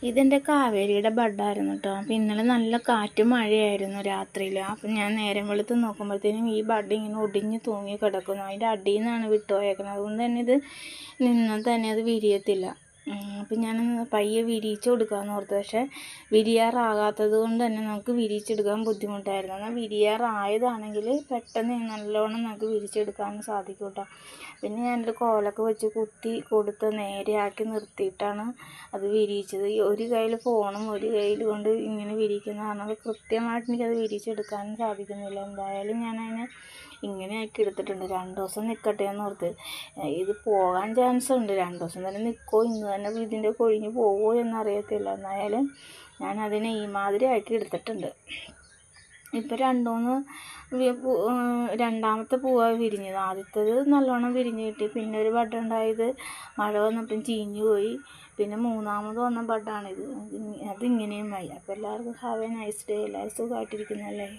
ഇതെൻ്റെ കാവേരിയുടെ ബഡായിരുന്നു കേട്ടോ. അപ്പം ഇന്നലെ നല്ല കാറ്റും മഴയായിരുന്നു രാത്രിയിൽ. അപ്പം ഞാൻ നേരം വെളുത്ത് നോക്കുമ്പോഴത്തേനും ഈ ബഡ് ഇങ്ങനെ ഒടിഞ്ഞ് തൂങ്ങി കിടക്കുന്നു. അതിൻ്റെ അടിയിൽ നിന്നാണ് വിട്ടുപോയേക്കുന്നത്. അതുകൊണ്ട് തന്നെ ഇത് നിന്നാൽ തന്നെ അത് വിരിയത്തില്ല. അപ്പം ഞാൻ പയ്യെ വിരിയിച്ച് കൊടുക്കാമെന്ന് ഓർത്തു. പക്ഷേ വിരിയാറാകാത്തത് കൊണ്ട് തന്നെ നമുക്ക് വിരിയിച്ചെടുക്കാൻ ബുദ്ധിമുട്ടായിരുന്നു. എന്നാൽ വിരിയാറായതാണെങ്കിൽ പെട്ടെന്ന് നല്ലോണം നമുക്ക് വിരിച്ചെടുക്കാൻ സാധിക്കും കേട്ടോ. പിന്നെ ഞാനൊരു കോലൊക്കെ വെച്ച് കുത്തി കൊടുത്ത് നേരെയാക്കി നിർത്തിയിട്ടാണ് അത് വിരിയിച്ചത്. ഈ ഒരു കയ്യിൽ ഫോണും ഒരു കയ്യിൽ കൊണ്ട് ഇങ്ങനെ വിരിയിക്കുന്ന കാരണം കൃത്യമായിട്ട് എനിക്കത് വിരിച്ചെടുക്കാനും സാധിക്കുന്നില്ല. എന്തായാലും ഞാനതിനെ ഇങ്ങനെ ആക്കി എടുത്തിട്ടുണ്ട്. 2 ദിവസം നിൽക്കട്ടെ എന്ന് ഓർത്ത്. ഇത് പോകാൻ ചാൻസ് ഉണ്ട്. 2 ദിവസം തന്നെ നിൽക്കുമോ, ഇന്ന് തന്നെ ഇതിൻ്റെ കൊഴിഞ്ഞ് പോവുമോ എന്നറിയത്തില്ല. എന്നായാലും ഞാനതിനെ ഈ മാതിരി ആക്കി എടുത്തിട്ടുണ്ട്. ഇപ്പം രണ്ടാമത്തെ പൂവാണ് വിരിഞ്ഞത്. ആദ്യത്തേത് നല്ലോണം വിരിഞ്ഞ് കിട്ടി. പിന്നെ ഒരു ബഡ് ഉണ്ടായത് മഴ വന്നപ്പം ചീഞ്ഞു പോയി. പിന്നെ മൂന്നാമത് വന്ന ബഡാണിത്. അതിങ്ങനെയുമായി. അപ്പോൾ എല്ലാവർക്കും ഹാവ് എ നൈസ് ഡേ. എല്ലാവരും സുഖമായിട്ടിരിക്കുന്നല്ലേ.